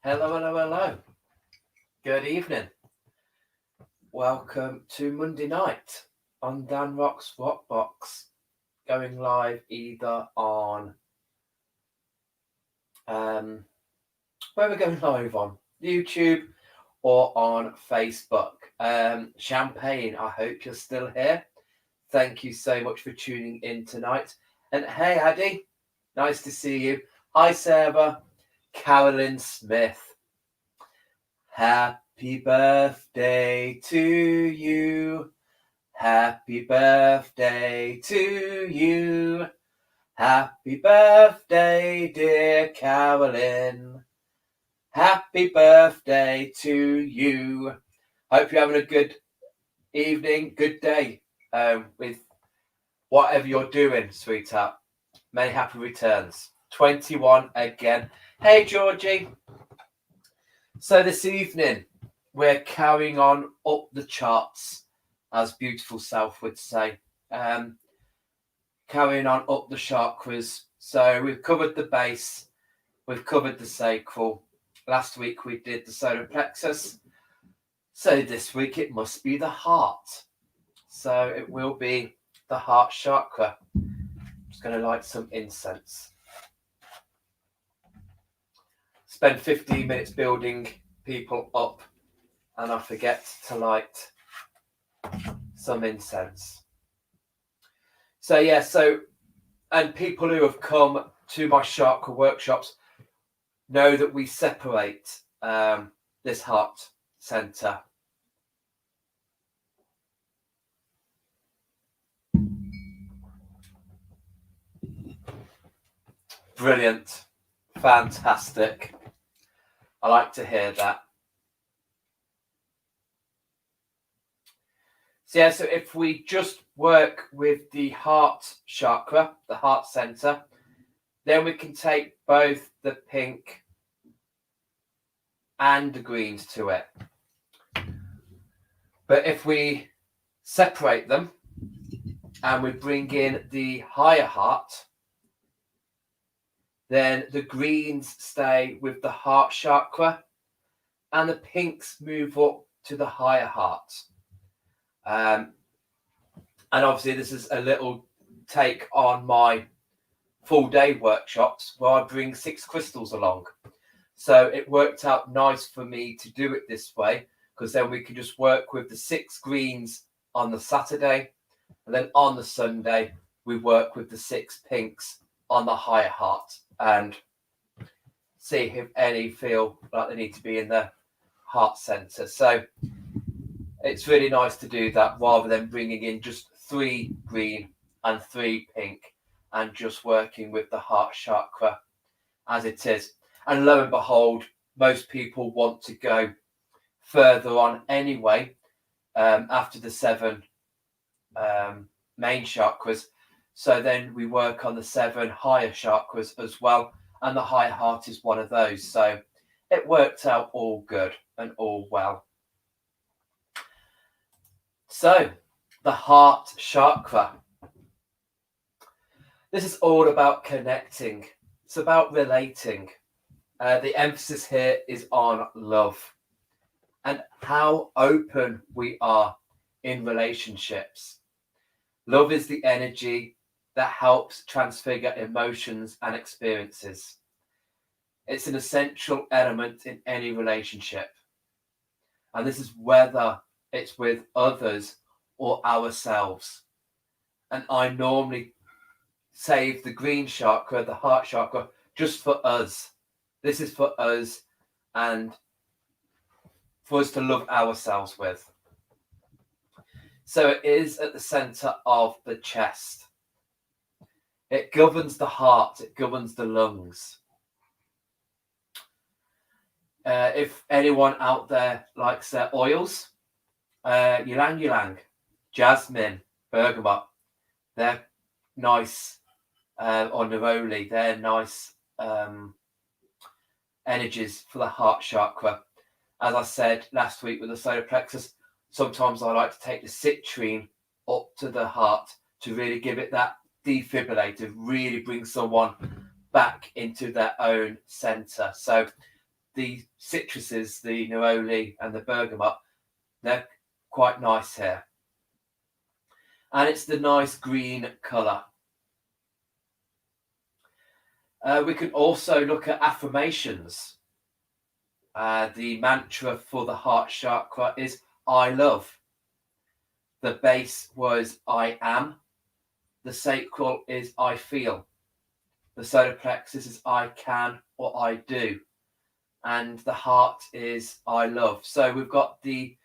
Hello, hello, hello. Good evening. Welcome to Monday night on ROX Box. Going live either on where we're going live on YouTube or on Facebook. Champagne, I hope you're still here. Thank you so much for tuning in tonight. And hey, Addy, nice to see you. Hi, Sarah. Carolyn Smith. Happy birthday to you. Happy birthday to you. Happy birthday, dear Carolyn. Happy birthday to you. Hope you're having a good evening, good day with whatever you're doing, sweetheart. Many happy returns. 21 again. Hey, Georgie. So this evening, we're carrying on up the charts, as Beautiful Self would say. Carrying on up the chakras. So we've covered the base, we've covered the sacral. Last week we did the solar plexus. So this week it must be the heart. So it will be the heart chakra. I'm just going to light some incense. Spend 15 minutes building people up, and I forget to light some incense. And people who have come to my chakra workshops know that we separate this heart center. Brilliant. Fantastic. I like to hear that. So if we just work with the heart chakra, the heart center, then we can take both the pink and the greens to it. But if we separate them and we bring in the higher heart, then the greens stay with the heart chakra and the pinks move up to the higher heart. And obviously this is a little take on my full day workshops where I bring 6 crystals along. So it worked out nice for me to do it this way, because then we can just work with the 6 greens on the Saturday, and then on the Sunday we work with the 6 pinks on the higher heart and see if any feel like they need to be in the heart center. So it's really nice to do that rather than bringing in just 3 green and 3 pink and just working with the heart chakra as it is. And lo and behold, most people want to go further on anyway after the 7 main chakras. So then we work on the 7 higher chakras as well, and the higher heart is one of those. So it worked out all good and all well. So the heart chakra. This is all about connecting. It's about relating. The emphasis here is on love and how open we are in relationships. Love is the energy that helps transfigure emotions and experiences. It's an essential element in any relationship. And this is whether it's with others or ourselves. And I normally save the green chakra, the heart chakra, just for us. This is for us and for us to love ourselves with. So it is at the center of the chest. It governs the heart, it governs the lungs. If anyone out there likes their oils, ylang ylang, jasmine, bergamot, they're nice, or neroli, they're nice energies for the heart chakra. As I said last week with the solar plexus, sometimes I like to take the citrine up to the heart to really give it that defibrillator, really bring someone back into their own center. So the citruses, the neroli and the bergamot, they're quite nice here. And it's the nice green colour. We can also look at affirmations. The mantra for the heart chakra is I love. The base was I am. The sacral is I feel. The solar plexus is I can or I do. And the heart is I love. So we've got the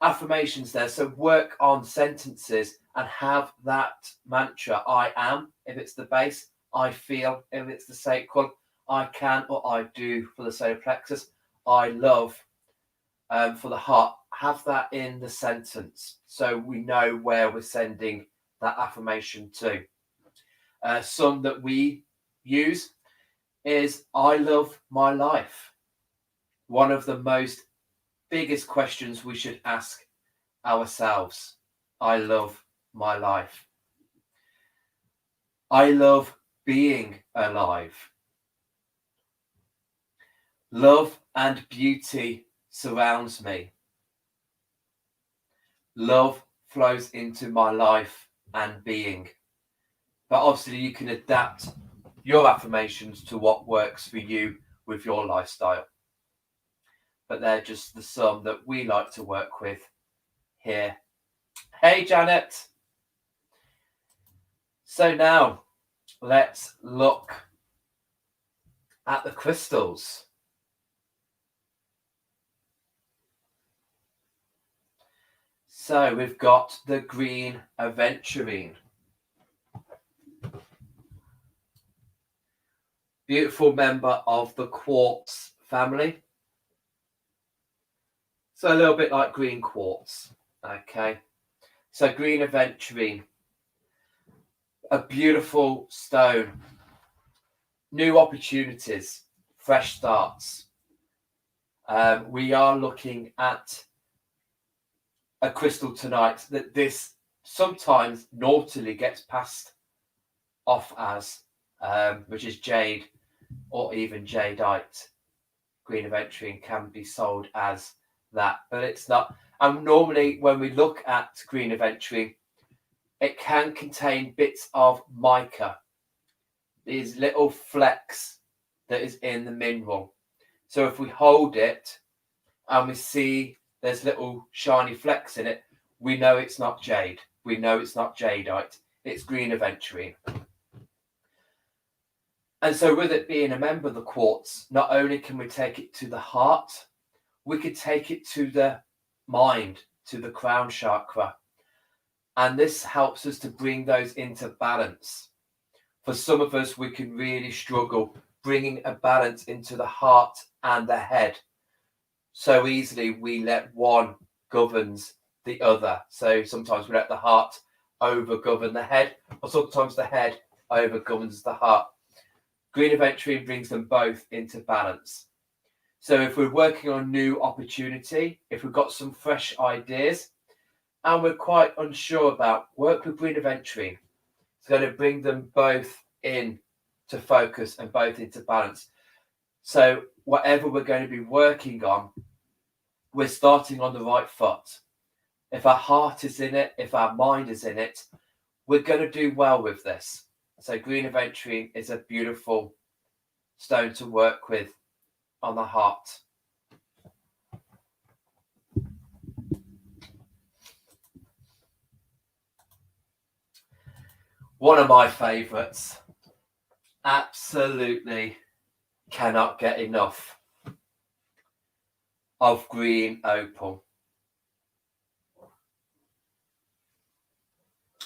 affirmations there. So work on sentences and have that mantra I am if it's the base, I feel if it's the sacral, I can or I do for the solar plexus, I love for the heart. Have that in the sentence so we know where we're sending that affirmation to. Some that we use is I love my life. One of the most biggest questions we should ask ourselves. I love my life. I love being alive. Love and beauty surrounds me. Love flows into my life and being. But obviously you can adapt your affirmations to what works for you with your lifestyle. But they're just the some that we like to work with here. Hey, Janet. So now let's look at the crystals. So we've got the green aventurine. Beautiful member of the quartz family. So a little bit like green quartz. Okay. So green aventurine. A beautiful stone. New opportunities. Fresh starts. We are looking at a crystal tonight that this sometimes naughtily gets passed off as, which is jade or even jadeite. Green aventurine can be sold as that, but it's not. And normally when we look at green aventurine, it can contain bits of mica, these little flecks that is in the mineral. So if we hold it and we see there's little shiny flecks in it, we know it's not jade. We know it's not jadeite. It's green aventurine. And so with it being a member of the quartz, not only can we take it to the heart, we could take it to the mind, to the crown chakra. And this helps us to bring those into balance. For some of us, we can really struggle bringing a balance into the heart and the head. So easily we let one governs the other. So sometimes we let the heart over govern the head, or sometimes the head over governs the heart. Green aventurine brings them both into balance. So if we're working on new opportunity, if we've got some fresh ideas and we're quite unsure about, work with green aventurine. It's going to bring them both in to focus and both into balance. So whatever we're going to be working on, we're starting on the right foot. If our heart is in it, if our mind is in it, we're going to do well with this. So green aventurine is a beautiful stone to work with on the heart. One of my favourites. Absolutely cannot get enough of green opal.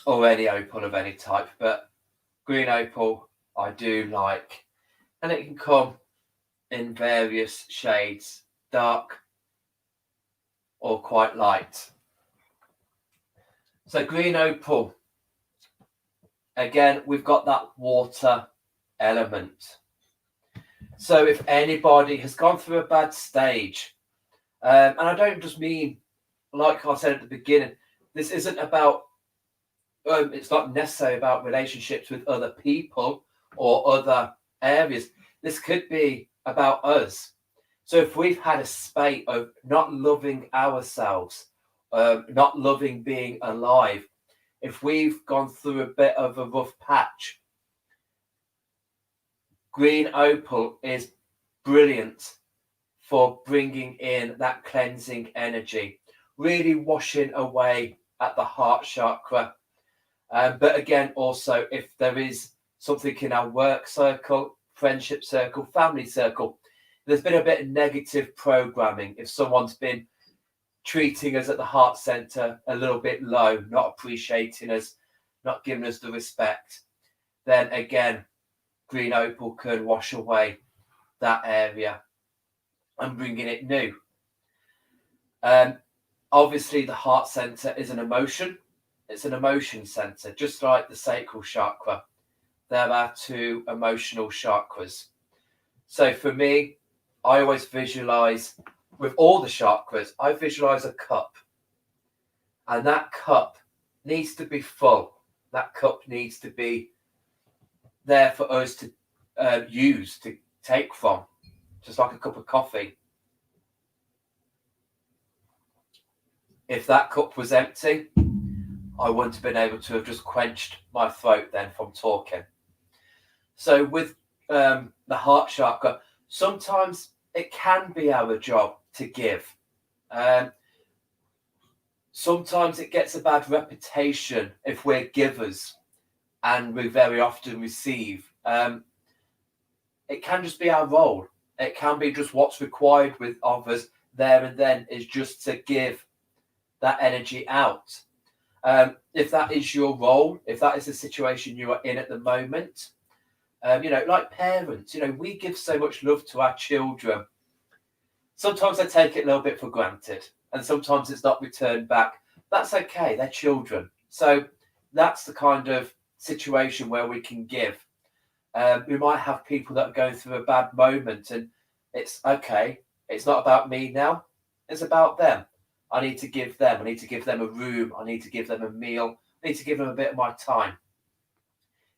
Or any opal of any type, but green opal I do like. And it can come in various shades, dark or quite light. So green opal, again, we've got that water element. So if anybody has gone through a bad stage, and I don't just mean, like I said at the beginning, this isn't about, it's not necessarily about relationships with other people or other areas. This could be about us. So if we've had a spate of not loving ourselves, not loving being alive, if we've gone through a bit of a rough patch, green opal is brilliant for bringing in that cleansing energy, really washing away at the heart chakra. But again, also, if there is something in our work circle, friendship circle, family circle, there's been a bit of negative programming. If someone's been treating us at the heart center a little bit low, not appreciating us, not giving us the respect, then again, green opal can wash away that area and bringing it new. Obviously, the heart center is an emotion. It's an emotion center, just like the sacral chakra. There are two emotional chakras. So for me, I always visualize, with all the chakras, I visualize a cup. And that cup needs to be full. That cup needs to be there for us to use, to take from, just like a cup of coffee. If that cup was empty, I wouldn't have been able to have just quenched my throat then from talking. So with the heart chakra, sometimes it can be our job to give. Sometimes it gets a bad reputation if we're givers and we very often receive. It can just be our role. It can be just what's required of us there and then, is just to give that energy out. If that is your role, if that is the situation you are in at the moment, like parents, we give so much love to our children. Sometimes I take it a little bit for granted, and sometimes it's not returned back. That's okay, they're children. So that's the kind of situation where we can give. We might have people that are going through a bad moment, and it's okay. It's not about me now. It's about them. I need to give them. I need to give them a room. I need to give them a meal. I need to give them a bit of my time.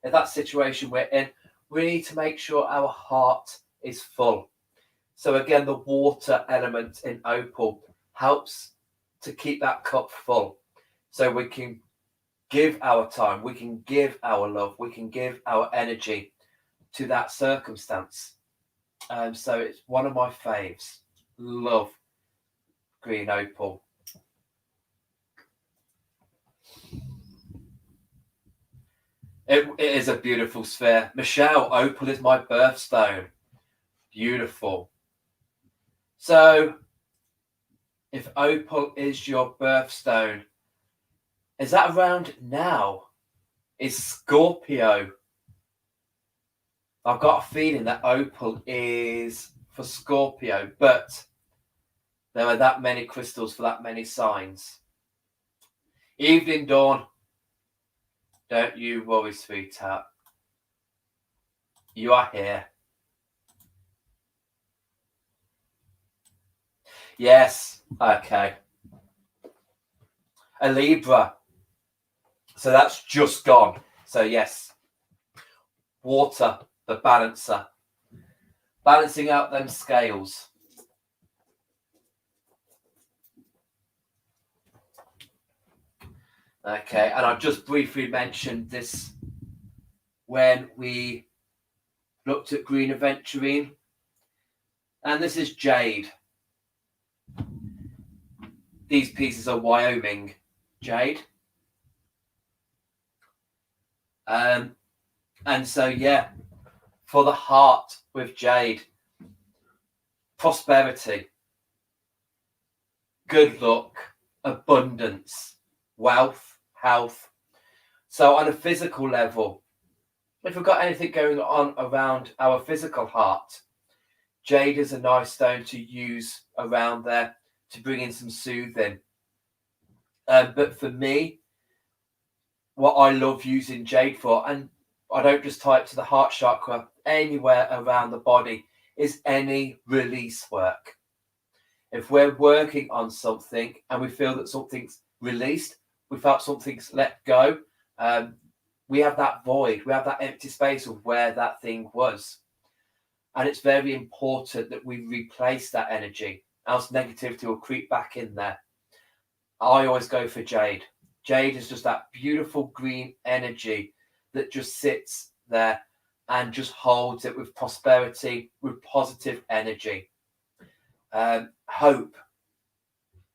In that situation we're in, we need to make sure our heart is full. So again, the water element in opal helps to keep that cup full. So we can give our time, we can give our love, we can give our energy to that circumstance. So it's one of my faves. Love green opal. It is a beautiful sphere. Michelle, opal is my birthstone. Beautiful. So if opal is your birthstone, is that around now? Is Scorpio? I've got a feeling that opal is for Scorpio, but there are that many crystals for that many signs. Evening Dawn, don't you worry, sweetheart. You are here. Yes, okay. A Libra. So that's just gone. So yes, water, the balancer. Balancing out them scales. Okay, and I've just briefly mentioned this when we looked at green aventurine. And this is jade. These pieces are Wyoming jade. And so, yeah, for the heart with jade, prosperity, good luck, abundance, wealth, health. So on a physical level, if we've got anything going on around our physical heart, jade is a nice stone to use around there to bring in some soothing. But for me, what I love using jade for, and I don't just tie it to the heart chakra, anywhere around the body, is any release work. If we're working on something and we feel that something's released, we felt something's let go, we have that void, we have that empty space of where that thing was. And it's very important that we replace that energy, else negativity will creep back in there. I always go for jade. Jade is just that beautiful green energy that just sits there and just holds it with prosperity, with positive energy. Hope.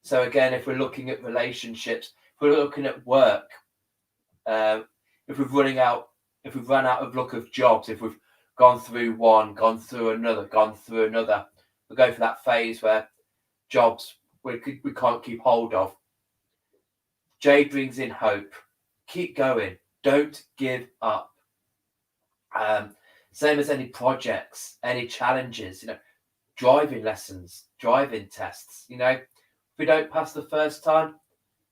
So again, if we're looking at relationships, if we're looking at work, if we've run out of luck of jobs, if we've gone through one, gone through another, we go for that phase where jobs we can't keep hold of. Jade brings in hope. Keep going. Don't give up. Same as any projects, any challenges, driving lessons, driving tests. If we don't pass the first time,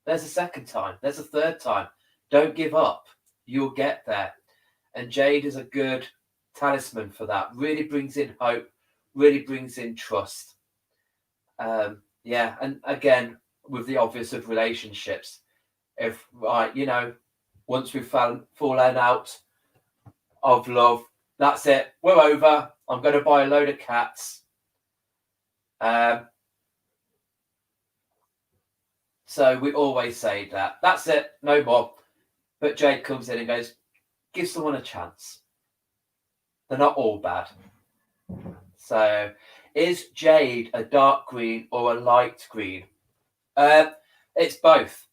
there's a second time, there's a third time. Don't give up. You'll get there. And jade is a good talisman for that. Really brings in hope, really brings in trust. And again, with the obvious of relationships, if once we've fallen out of love, that's it, we're over. I'm going to buy a load of cats. So we always say that's it, no more. But jade comes in and goes, give someone a chance. They're not all bad. So is jade a dark green or a light green? It's both.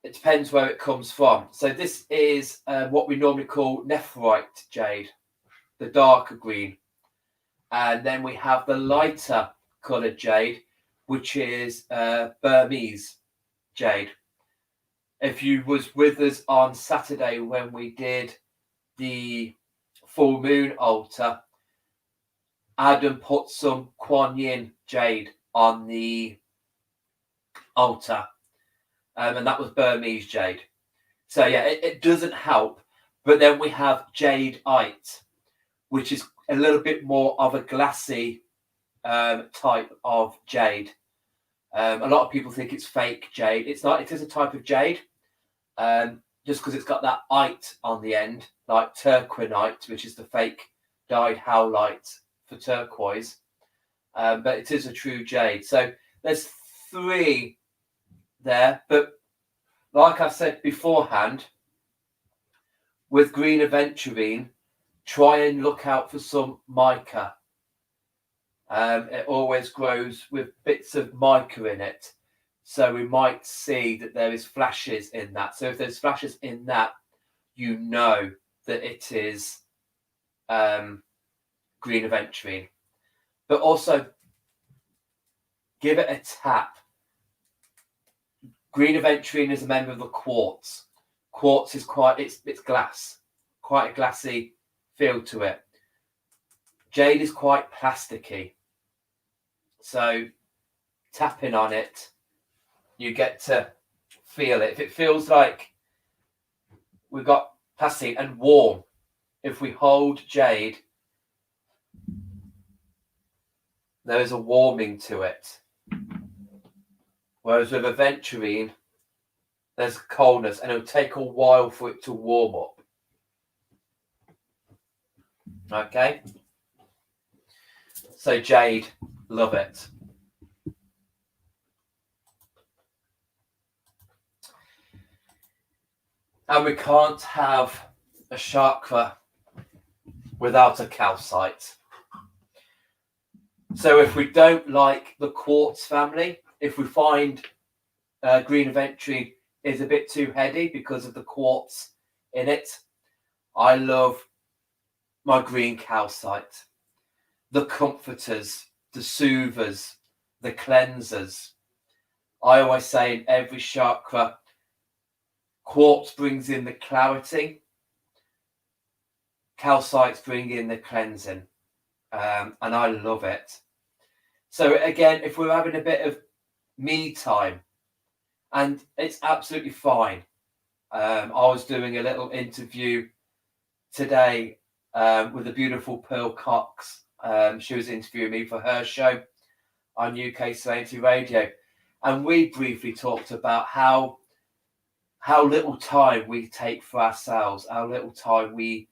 It depends where it comes from. So this is what we normally call nephrite jade, the darker green. And then we have the lighter coloured jade, which is Burmese jade. If you was with us on Saturday when we did the full moon altar, Adam put some Kuan Yin jade on the altar. And that was Burmese jade. So yeah, it doesn't help. But then we have jadeite, which is a little bit more of a glassy type of jade. A lot of people think it's fake jade. It's not. It is a type of jade. Just because it's got that ite on the end, like turquoise, which is the fake dyed howlite for turquoise. But it is a true jade. So there's 3 there, but like I said beforehand, with green aventurine, try and look out for some mica. It always grows with bits of mica in it, so we might see that there is flashes in that. So if there's flashes in that, you know that it is green aventurine. But also give it a tap. Green aventurine is a member of the quartz. Quartz is it's glass, quite a glassy feel to it. Jade is quite plasticky. So tapping on it, you get to feel it. If it feels like we've got plastic and warm, if we hold jade, there is a warming to it. Whereas with aventurine, there's coldness, and it'll take a while for it to warm up. Okay? So jade, love it. And we can't have a chakra without a calcite. So if we don't like the quartz family, if we find green aventurine is a bit too heady because of the quartz in it, I love my green calcite. The comforters, the soothers, the cleansers. I always say in every chakra, quartz brings in the clarity, calcites bring in the cleansing, and I love it. So again, if we're having a bit of me time, and it's absolutely fine. I was doing a little interview today with the beautiful Pearl Cox. She was interviewing me for her show on UK Serenity Radio, and we briefly talked about how little time we take for ourselves, how little time we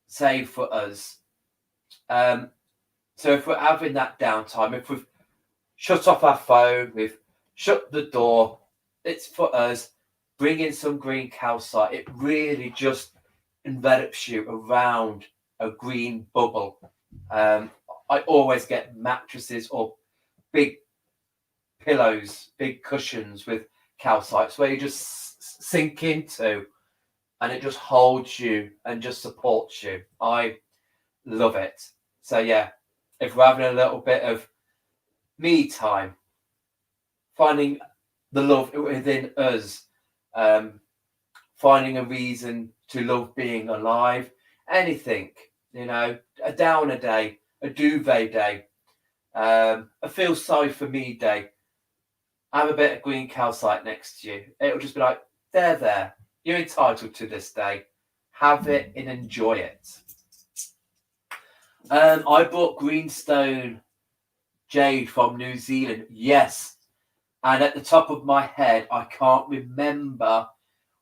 save for us So if we're having that downtime, if we've shut off our phone, we've shut the door, it's for us, bring in some green calcite. It really just envelops you around a green bubble. I always get mattresses or big pillows, big cushions with calcites where you just sink into and it just holds you and just supports you. I love it. So yeah, if we're having a little bit of me time, finding the love within us, finding a reason to love being alive, anything, a downer day, a duvet day, a feel sorry for me day, have a bit of green calcite next to you. It'll just be like, there, you're entitled to this day. Have it and enjoy it. I bought greenstone jade from New Zealand. Yes. And at the top of my head, I can't remember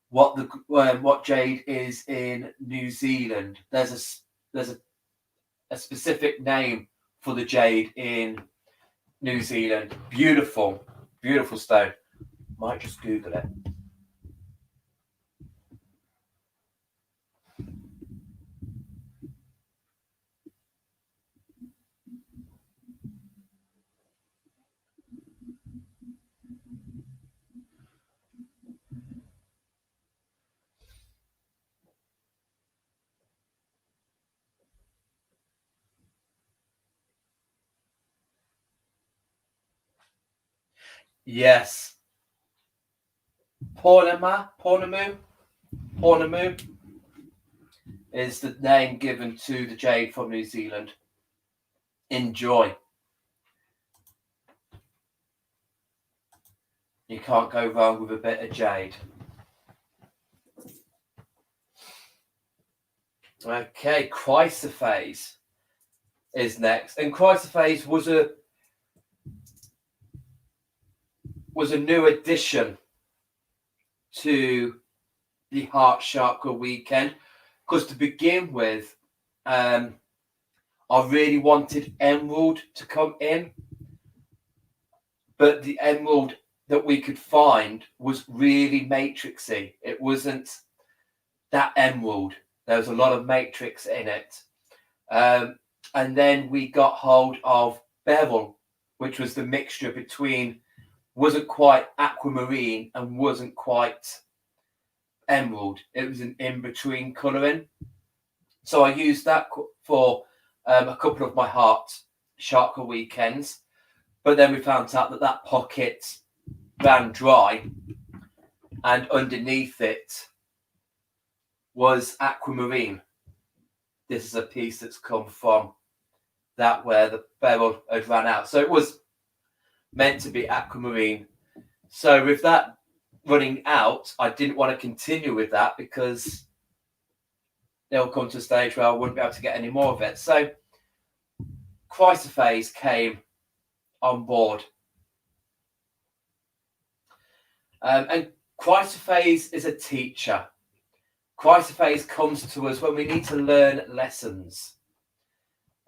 what jade is in New Zealand. There's a specific name for the jade in New Zealand. Beautiful stone. Might just Google it. Yes. Pornamu is the name given to the jade from New Zealand. Enjoy. You can't go wrong with a bit of jade. Okay, chrysoprase is next. And chrysoprase was a new addition to the Heart Chakra weekend, because to begin with, I really wanted emerald to come in, but the emerald that we could find was really matrixy. It wasn't that emerald. There was a lot of matrix in it. And then we got hold of beryl, which was the mixture between, wasn't quite aquamarine and wasn't quite emerald. It was an in-between colouring. So I used that for a couple of my Heart Chakra weekends. But then we found out that pocket ran dry, and underneath it was aquamarine. This is a piece that's come from that where the beryl had ran out. So it was meant to be aquamarine. So with that running out, I didn't want to continue with that because it'll come to a stage where I wouldn't be able to get any more of it. So chrysoprase came on board. And chrysoprase is a teacher. Chrysoprase comes to us when we need to learn lessons.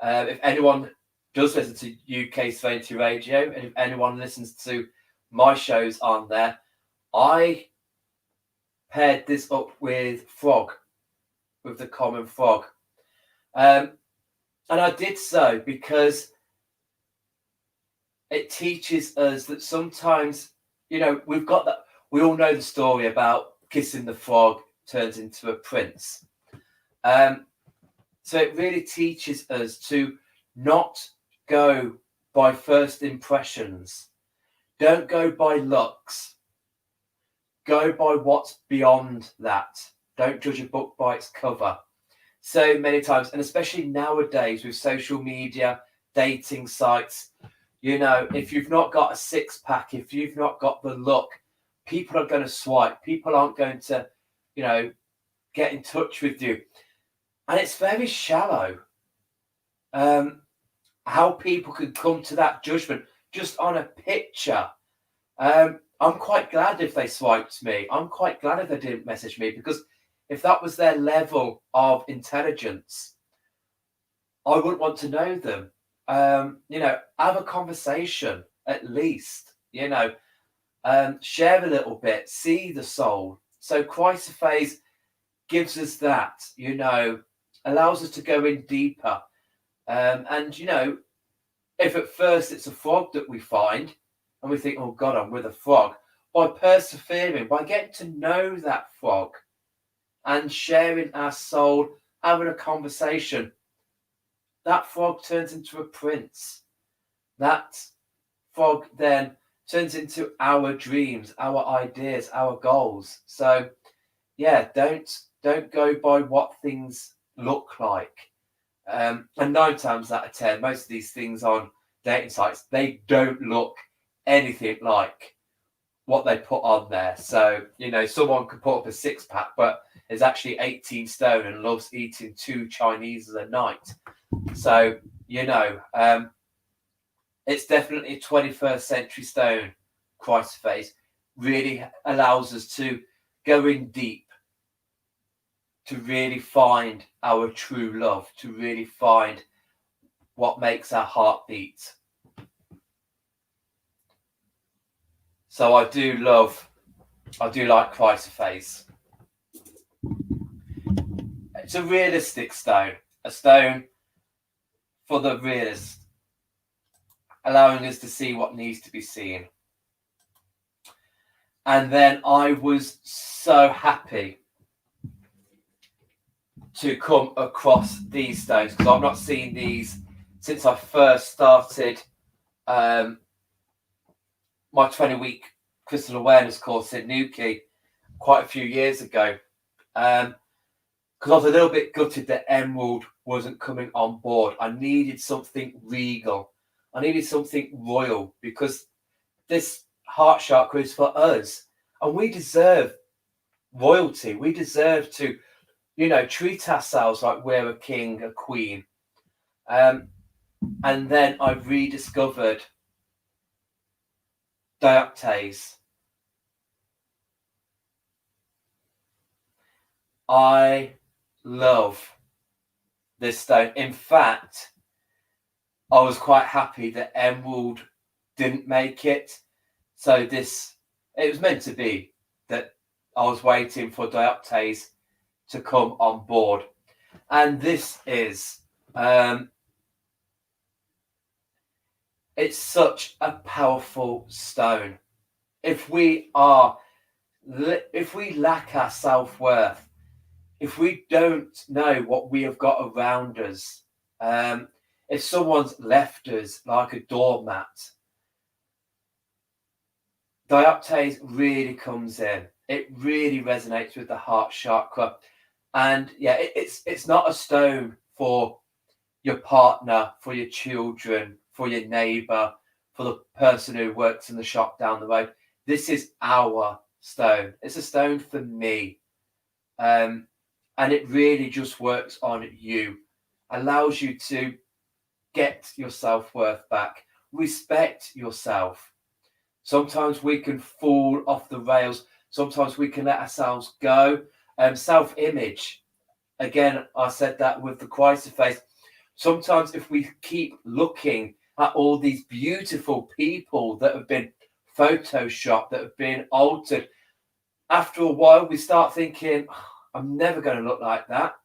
If anyone does listen to UK Serenity Radio, and if anyone listens to my shows on there, I paired this up with frog, with the common frog. And I did so because it teaches us that sometimes, we've got that. We all know the story about kissing the frog turns into a prince. So it really teaches us to not go by first impressions. Don't go by looks. Go by what's beyond that. Don't judge a book by its cover. So many times, and especially nowadays with social media, dating sites, if you've not got a six-pack, if you've not got the look, people are going to swipe. People aren't going to, get in touch with you. And it's very shallow. How people could come to that judgment just on a picture. I'm quite glad if they swiped me. I'm quite glad if they didn't message me, because if that was their level of intelligence, I wouldn't want to know them. Have a conversation at least, share a little bit, see the soul. So chrysoprase gives us that, allows us to go in deeper. If at first it's a frog that we find and we think, oh God, I'm with a frog, by persevering, by getting to know that frog and sharing our soul, having a conversation, that frog turns into a prince. That frog then turns into our dreams, our ideas, our goals. So yeah, don't go by what things look like. And 9 times out of 10, most of these things on dating sites, they don't look anything like what they put on there. So, someone could put up a 6-pack, but is actually 18 stone and loves eating 2 Chineses a night. So, it's definitely a 21st century stone, chrysoprase. Really allows us to go in deep, to really find our true love, to really find what makes our heart beat. So I do like chrysoprase. It's a realistic stone, a stone for the realist, allowing us to see what needs to be seen. And then I was so happy to come across these stones, because I've not seen these since I first started my 20-week crystal awareness course in Newquay quite a few years ago. Because I was a little bit gutted that emerald wasn't coming on board. I needed something regal. I needed something royal, because this heart chakra is for us. And we deserve royalty. We deserve to, treat ourselves like we're a king, a queen. And then I rediscovered dioptase. I love this stone. In fact, I was quite happy that emerald didn't make it. So it was meant to be that I was waiting for dioptase to come on board. And this is, it's such a powerful stone. If we lack our self-worth, if we don't know what we have got around us, if someone's left us like a doormat, dioptase really comes in. It really resonates with the heart chakra. And yeah, it's not a stone for your partner, for your children, for your neighbor, for the person who works in the shop down the road. This is our stone. It's a stone for me. And it really just works on you, allows you to get your self-worth back, respect yourself. Sometimes we can fall off the rails. Sometimes we can let ourselves go. Self-image. Again, I said that with the chrysoprase. Sometimes if we keep looking at all these beautiful people that have been photoshopped, that have been altered, after a while we start thinking, I'm never going to look like that.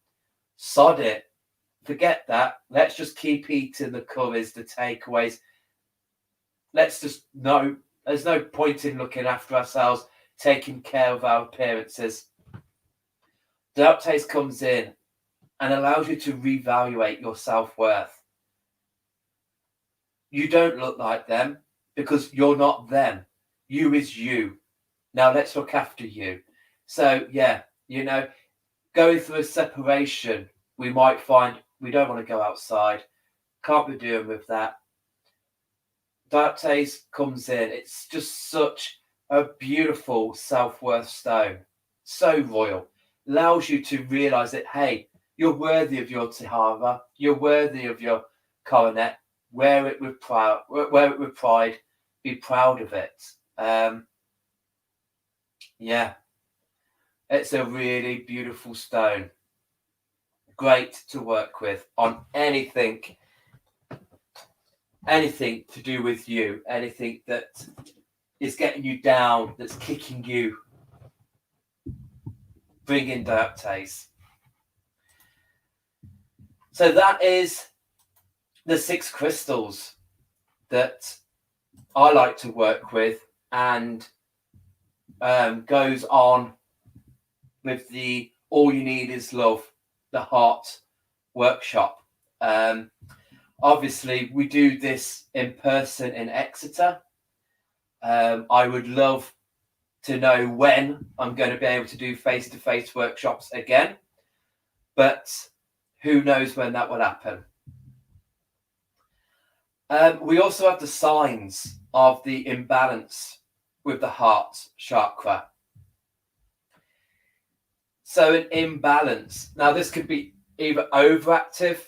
Sod it. Forget that. Let's just keep eating the curries, the takeaways. Let's just know there's no point in looking after ourselves, taking care of our appearances. Dioptase comes in and allows you to reevaluate your self-worth. You don't look like them because you're not them. You is you. Now let's look after you. So yeah, going through a separation, we might find we don't want to go outside. Can't be doing with that. Dioptase comes in. It's just such a beautiful self-worth stone. So royal. Allows you to realize that, hey, you're worthy of your Tihara. You're worthy of your coronet. Wear it with pride. Be proud of it. Yeah. It's a really beautiful stone. great to work with on anything to do with you, anything that is getting you down, that's kicking you. Bring in dioptase. So that is the 6 crystals that I like to work with, and goes on with the All You Need Is Love, the Heart workshop. Obviously, we do this in person in Exeter. I would love to know when I'm going to be able to do face-to-face workshops again, but who knows when that will happen. We also have the signs of the imbalance with the heart chakra. So an imbalance. Now, this could be either overactive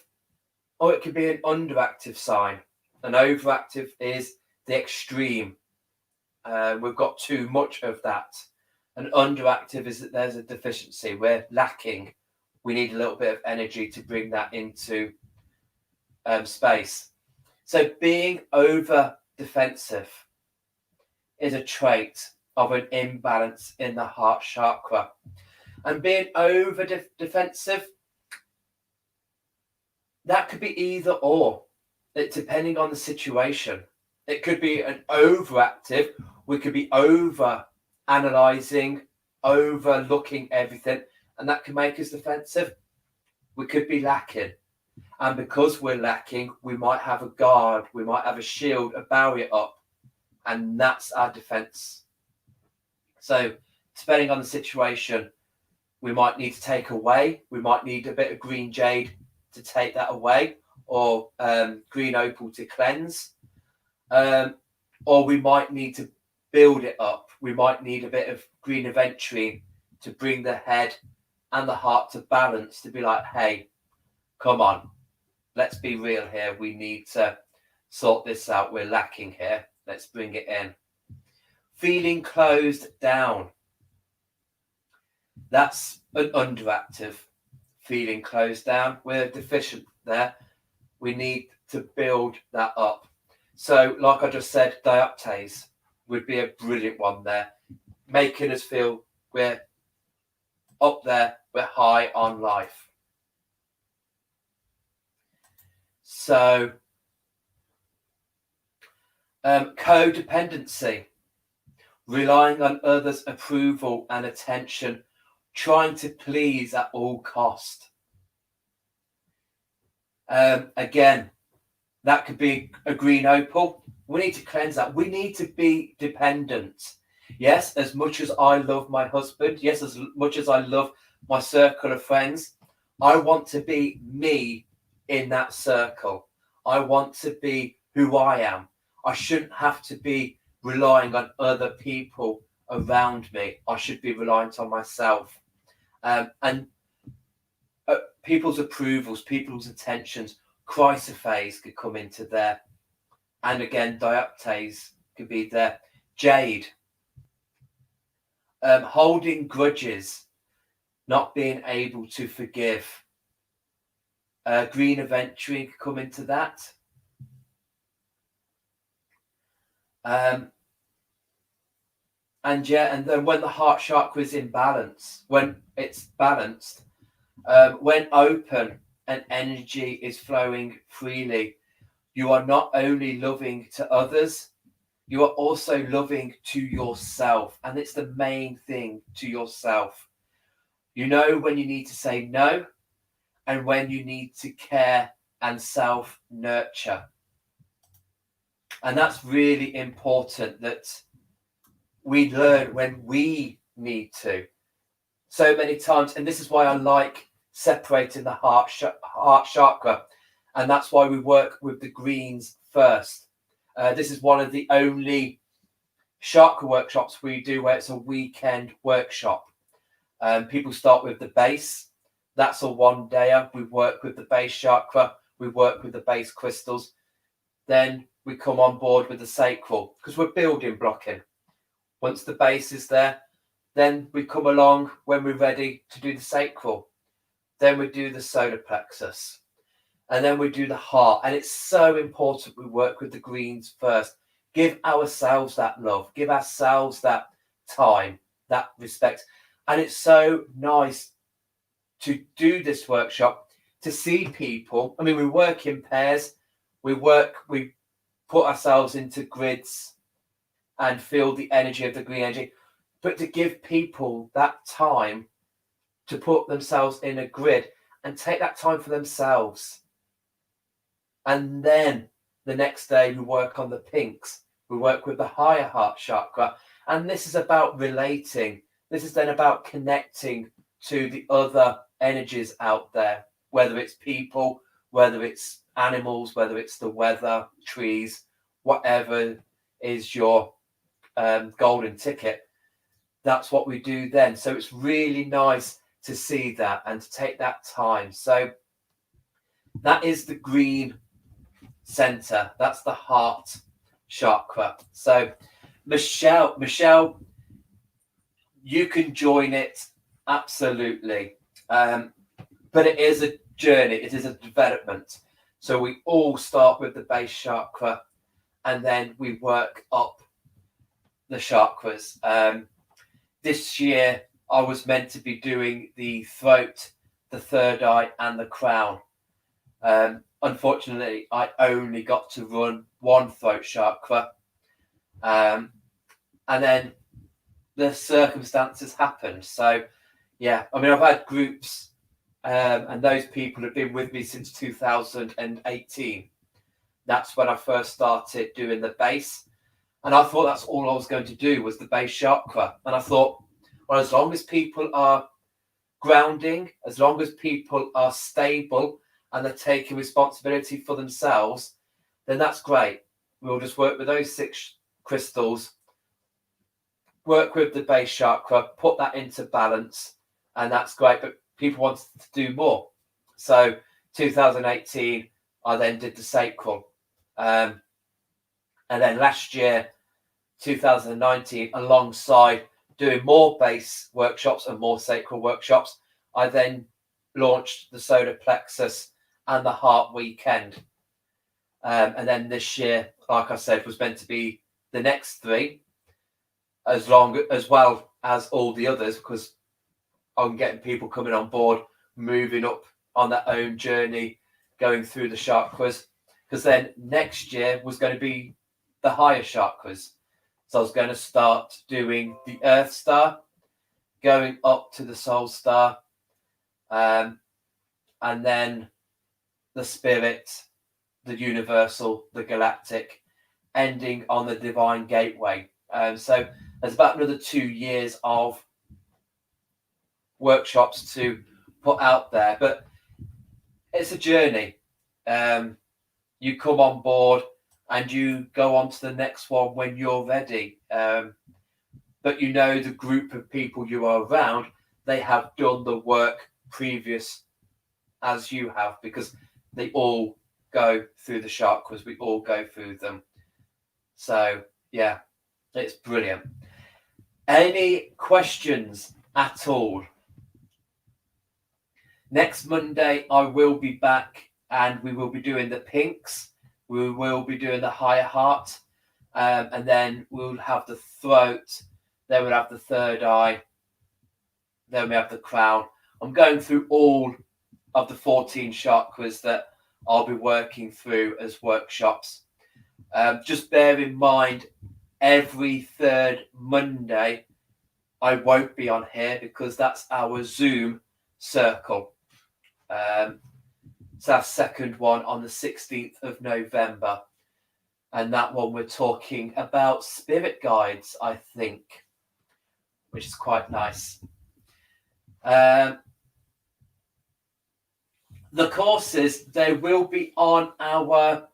or it could be an underactive sign. An overactive is the extreme. We've got too much of that. An underactive is that there's a deficiency. We're lacking. We need a little bit of energy to bring that into space. So being over defensive is a trait of an imbalance in the heart chakra. And being over defensive, that could be either or, depending on the situation. It could be an overactive. We could be over analyzing, overlooking everything, and that can make us defensive. We could be lacking. And because we're lacking, we might have a guard, we might have a shield, a barrier up, and that's our defense. So depending on the situation, we might need to take away. We might need a bit of green jade to take that away, or green opal to cleanse. Or we might need to build it up. We might need a bit of green aventurine to bring the head and the heart to balance, to be like, hey, come on, let's be real here. We need to sort this out. We're lacking here. Let's bring it in. Feeling closed down. That's an underactive. Feeling closed down. We're deficient there. We need to build that up. So, like I just said, dioptase would be a brilliant one there, making us feel we're up there, we're high on life. So, codependency, relying on others' approval and attention, trying to please at all cost. Again, that could be a green opal. We need to cleanse that. We need to be dependent. Yes, as much as I love my husband, yes, as much as I love my circle of friends, I want to be me in that circle. I want to be who I am. I shouldn't have to be relying on other people around me. I should be reliant on myself. And people's approvals, people's attentions, chrysoprase could come into there. And again, dioptase could be there. Jade. Holding grudges, not being able to forgive. Green aventurine could come into that. And then when the heart chakra is in balance, when it's balanced, when open and energy is flowing freely, you are not only loving to others, you are also loving to yourself. And it's the main thing, to yourself. You know when you need to say no and when you need to care and self-nurture. And that's really important, that we learn when we need to. So many times, and this is why I like separating the heart chakra, and that's why we work with the greens first. This is one of the only chakra workshops we do where it's a weekend workshop. People start with the base. That's a one-dayer. We work with the base chakra. We work with the base crystals. Then we come on board with the sacral, because we're building blocking. Once the base is there, then we come along when we're ready to do the sacral. then we do the solar plexus, and then we do the heart. And it's so important we work with the greens first. Give ourselves that love, give ourselves that time, that respect. And it's so nice to do this workshop, to see people. I mean, we work in pairs, we put ourselves into grids and feel the energy of the green energy, but to give people that time to put themselves in a grid and take that time for themselves. And then the next day we work on the pinks, we work with the higher heart chakra, and this is about relating. This is then about connecting to the other energies out there, whether it's people, whether it's animals, whether it's the weather, trees, whatever is your golden ticket. That's what we do then. So it's really nice to see that and to take that time. So that is the green center. That's the heart chakra. So Michelle, you can join it absolutely. But it is a journey. It is a development. So we all start with the base chakra and then we work up the chakras. This year I was meant to be doing the throat, the third eye and the crown. Unfortunately, I only got to run one throat chakra. And then the circumstances happened. So, yeah, I mean, I've had groups and those people have been with me since 2018. That's when I first started doing the base. And I thought that's all I was going to do was the base chakra. And I thought, well, as long as people are grounding, as long as people are stable and they're taking responsibility for themselves, then that's great. We'll just work with those 6 crystals, work with the base chakra, put that into balance, and that's great. But people wanted to do more. So 2018, I then did the sacral. And then last year, 2019, alongside doing more base workshops and more sacral workshops, I then launched the solar plexus and the heart weekend. And then this year, like I said, was meant to be the next 3, as well as all the others, because I'm getting people coming on board, moving up on their own journey, going through the chakras. Because then next year was going to be the higher chakras. So I was going to start doing the Earth Star, going up to the Soul Star, and then the Spirit, the Universal, the Galactic, ending on the Divine Gateway. So there's about another 2 years of workshops to put out there, but it's a journey. You come on board and you go on to the next one when you're ready. But you know the group of people you are around, they have done the work previous as you have, because they all go through the chakras. We all go through them. So, yeah, it's brilliant. Any questions at all? Next Monday, I will be back and we will be doing the pinks. We will be doing the higher heart. And then we'll have the throat. Then we'll have the third eye. Then we have the crown. I'm going through all of the 14 chakras that I'll be working through as workshops. Just bear in mind, every third Monday, I won't be on here because that's our Zoom circle. It's our second one on the 16th of November. And that one we're talking about spirit guides, I think, which is quite nice. The courses, they will be on our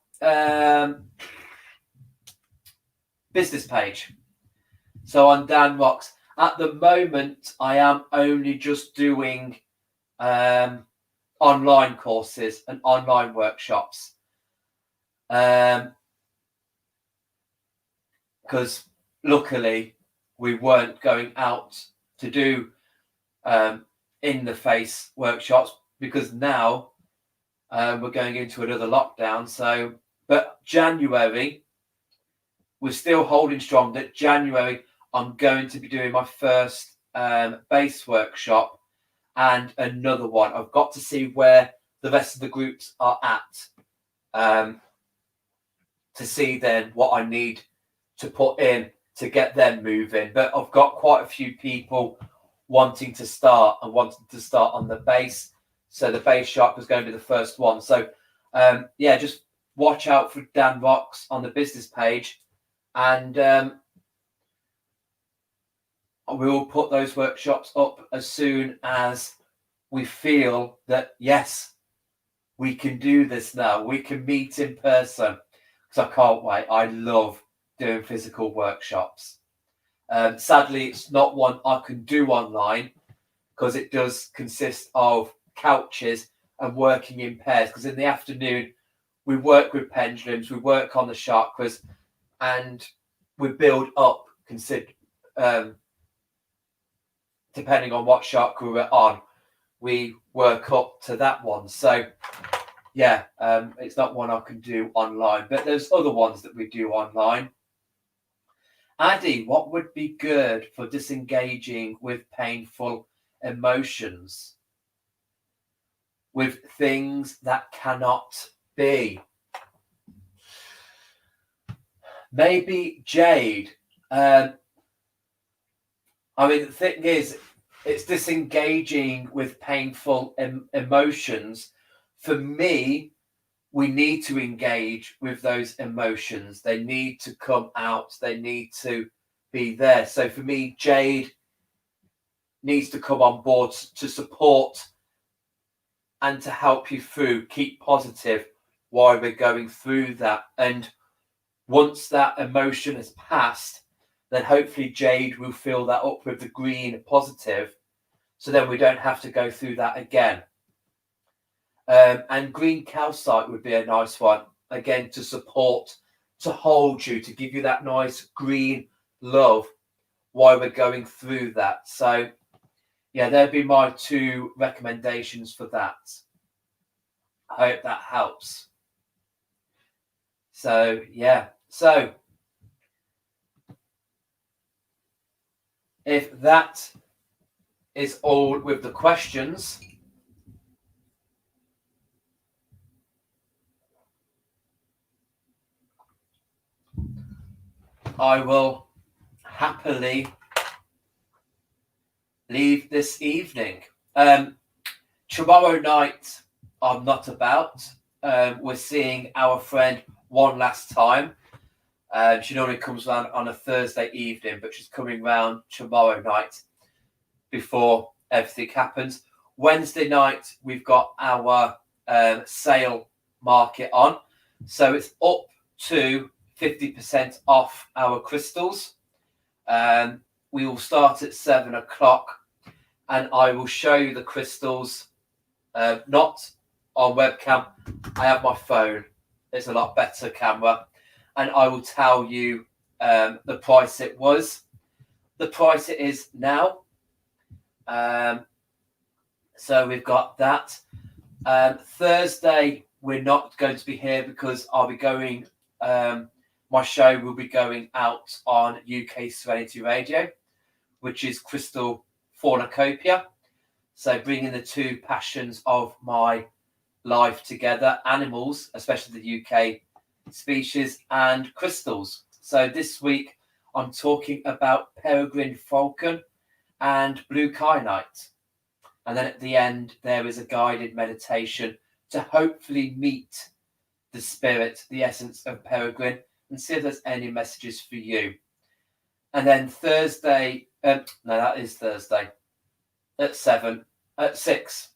business page. So on Dan ROX. At the moment, I am only just doing online courses and online workshops. Because luckily we weren't going out to do in the face workshops, because now we're going into another lockdown. So, but January, we're still holding strong that January I'm going to be doing my first base workshop and another one. I've got to see where the rest of the groups are at to see then what I need to put in to get them moving. But I've got quite a few people wanting to start on the base. So the base chakra is going to be the first one. So yeah, just watch out for Dan ROX on the business page, and we will put those workshops up as soon as we feel that, yes, we can do this now. We can meet in person, because I can't wait. I love doing physical workshops. Sadly, it's not one I can do online because it does consist of couches and working in pairs. Because in the afternoon, we work with pendulums, we work on the chakras, and we build up, depending on what chakra we're on, we work up to that one. So yeah, it's not one I can do online, but there's other ones that we do online. Addy, what would be good for disengaging with painful emotions, with things that cannot be? Maybe Jade. I mean, the thing is, it's disengaging with painful emotions. For me, we need to engage with those emotions. They need to come out. They need to be there. So for me, Jade needs to come on board to support and to help you through. Keep positive while we're going through that. And once that emotion has passed, then hopefully Jade will fill that up with the green positive. So then we don't have to go through that again. And green calcite would be a nice one, again, to support, to hold you, to give you that nice green love while we're going through that. So yeah, there'd be my 2 recommendations for that. I hope that helps. So yeah, so if that is all with the questions, I will happily leave this evening. Tomorrow night, I'm not about. We're seeing our friend one last time. She normally comes around on a Thursday evening, but she's coming round tomorrow night before everything happens. Wednesday night, we've got our sale market on. So it's up to 50% off our crystals. We will start at 7 o'clock, and I will show you the crystals, not on webcam. I have my phone. It's a lot better camera, and I will tell you the price it was, the price it is now. So we've got that. Thursday, we're not going to be here because I'll be going, my show will be going out on UK Serenity Radio, which is Crystal Pharmacopoeia. So bringing the 2 passions of my life together, animals, especially the UK species, and crystals. So this week I'm talking about peregrine falcon and blue kyanite. And then at the end, there is a guided meditation to hopefully meet the spirit, the essence of peregrine, and see if there's any messages for you. And then Thursday, no, that is Thursday, at 6.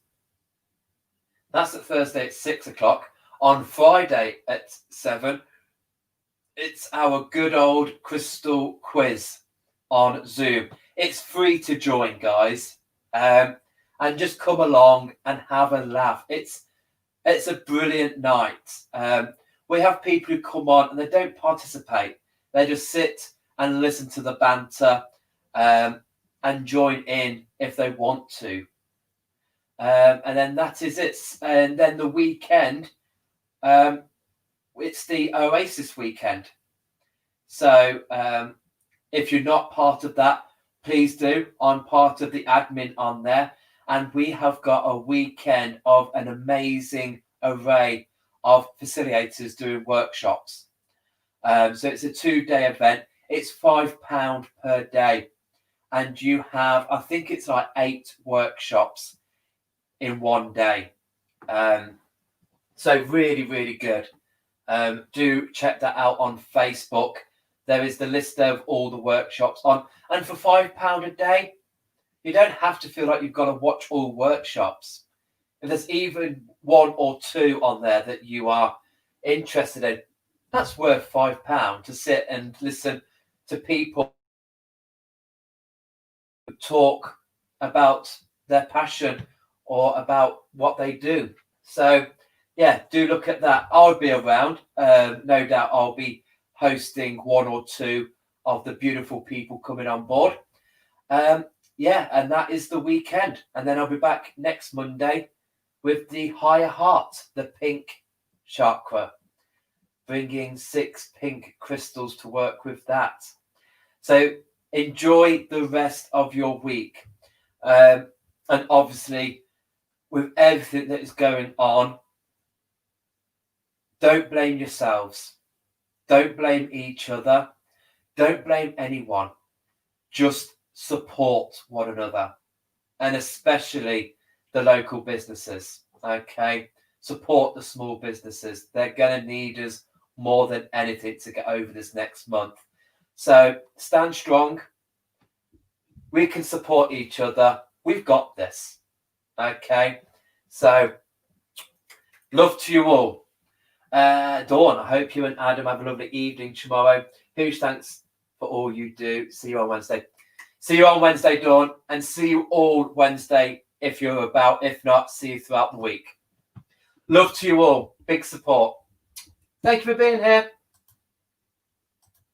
That's at Thursday at 6 o'clock. On Friday at 7, it's our good old crystal quiz on Zoom. It's free to join, guys. And just come along and have a laugh. It's a brilliant night. We have people who come on and they don't participate. They just sit and listen to the banter and join in if they want to. And then that is it. And then the weekend, it's the Oasis weekend. So if you're not part of that, please do. I'm part of the admin on there. And we have got a weekend of an amazing array of facilitators doing workshops. So it's a 2-day event. It's £5 per day. And you have, I think it's like 8 workshops in one day. So really, really good. Do check that out on Facebook. There is the list of all the workshops on. And for £5 a day, you don't have to feel like you've got to watch all workshops. If there's even 1 or 2 on there that you are interested in, that's worth £5 to sit and listen to people talk about their passion or about what they do. So yeah, do look at that. I'll be around. No doubt I'll be hosting 1 or 2 of the beautiful people coming on board. Yeah, and that is the weekend. And then I'll be back next Monday with the higher heart, the pink chakra, bringing 6 pink crystals to work with that. So enjoy the rest of your week. And obviously, with everything that is going on, don't blame yourselves. Don't blame each other. Don't blame anyone. Just support one another, and especially the local businesses. Okay, support the small businesses. They're going to need us more than anything to get over this next month. So stand strong. We can support each other. We've got this. Okay, so love to you all. Dawn, I hope you and Adam have a lovely evening tomorrow. Huge thanks for all you do. See you on Wednesday. See you on Wednesday, Dawn, and see you all Wednesday if you're about. If not, see you throughout the week. Love to you all. Big support. Thank you for being here.